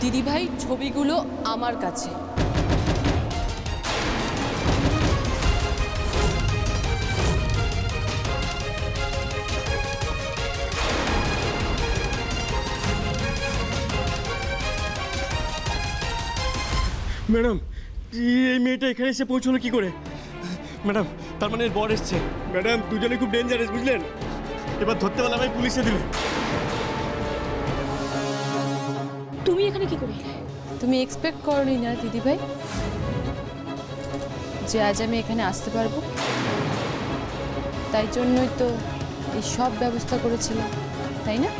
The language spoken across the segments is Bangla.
দিদিভাই ছবিগুলো আমার কাছে। ম্যাডাম, এই মেয়েটা এখানে এসে পৌঁছলো কি করে? ম্যাডাম, তার মানে বর এসছে। ম্যাডাম, দুজনে খুব ডেঞ্জারাস, বুঝলেন? এবার ধরতে পারলে আমায় পুলিশে দিলে। তুমি এখানে কি করে? তুমি এক্সপেক্ট করনি না দিদিভাই যে আজ আমি এখানে আসতে পারবো? তাই জন্যই তো এই সব ব্যবস্থা করেছিলাম, তাই না?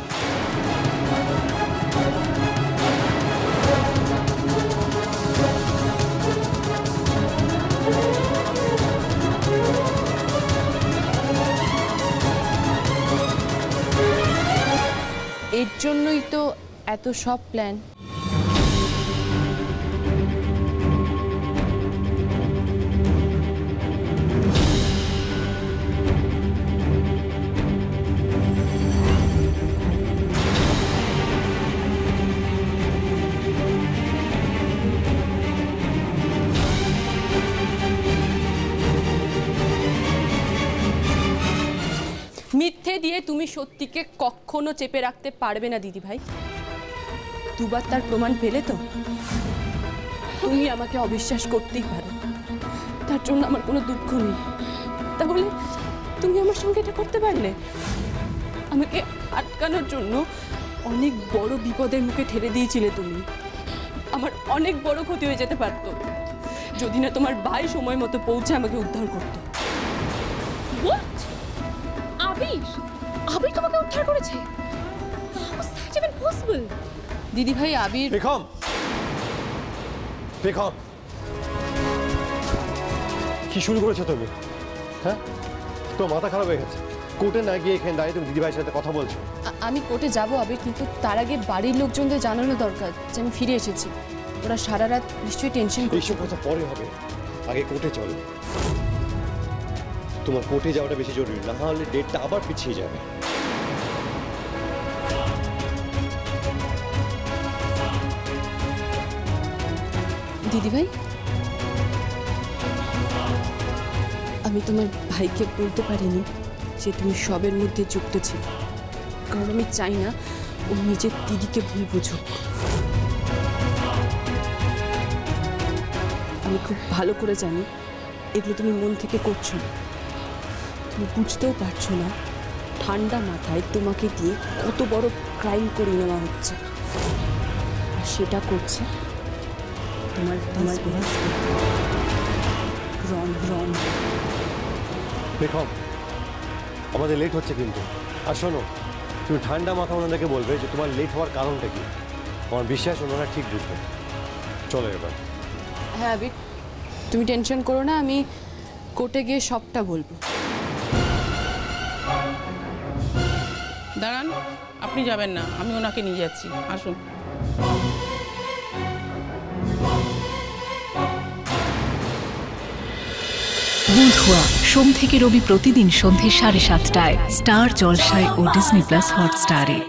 এর জন্যই তো এত সব প্ল্যান। মিথ্যে দিয়ে তুমি সত্যিকে কখনো চেপে রাখতে পারবে না দিদিভাই। দুবার তার প্রমাণ পেলে তো তুমি আমাকে অবিশ্বাস করতেই পারো, তার জন্য আমার কোনো দুঃখ নেই। তাহলে তুমি আমার সঙ্গে এটা করতে পারলে? আমাকে আটকানোর জন্য অনেক বড় বিপদের মুখে ঠেলে দিয়েছিলে তুমি। আমার অনেক বড় ক্ষতি হয়ে যেতে পারত যদি না তোমার ভাই সময় মতো পৌঁছে আমাকে উদ্ধার করত। আবির তোমাকে উদ্ধার করেছে? How is that even possible? দিদি ভাই, আবির। বেগম, কি শুরু করেছো তুমি? হ্যাঁ, তো মাথা খারাপ হয়ে গেছে। কোর্টে না গিয়ে এখানে দাঁড়িয়ে তুমি দিদিভাইয়ের সাথে কথা বলছো। আমি কোর্টে যাবো আবির, কিন্তু তার আগে বাড়ির লোকজনদের জানানো দরকার যে আমি ফিরে এসেছি। ওরা সারা রাত নিশ্চয়ই টেনশন করছে। এইসব কথা পরে হবে, আগে কোর্টে চলো। তোমার কোর্টে যাওয়াটা বেশি জরুরি, না হলে ডেটটা আবার পিছিয়ে যাবে। দিদিভাই, আমি তোমার ভাইকে বলতে পারিনি যে তুমি সবের মধ্যে যুক্ত ছিল, কারণ আমি চাই না ও নিজের দিদিকে ভুল বুঝুক। আমি খুব ভালো করে জানি এগুলো তুমি মন থেকে করছো না। তুমি বুঝতেও পারছো না ঠান্ডা মাথায় তোমাকে দিয়ে কত বড় ক্রাইম করে নেওয়া হচ্ছে, আর সেটা করছে তোমার রন। বেগম, আমাদের লেট হচ্ছে কিন্তু। আর শোনো, তুমি ঠান্ডা মাথা ওনাদেরকে বলবে যে তোমার লেট হওয়ার কারণটা কি। আমার বিশ্বাস ওনারা ঠিক বুঝবে। চলো এবার। হ্যাঁ আবির, তুমি টেনশন করো না, আমি কোর্টে গিয়ে সবটা বলবো। দাঁড়ান, আপনি যাবেন না, আমি ওনাকে নিয়ে যাচ্ছি। আসুন। বুধুয়া সোম থেকে রবি প্রতিদিন সন্ধ্যে 7:30টায় স্টার জলসায় ও ডিজনি প্লাস হটস্টারে।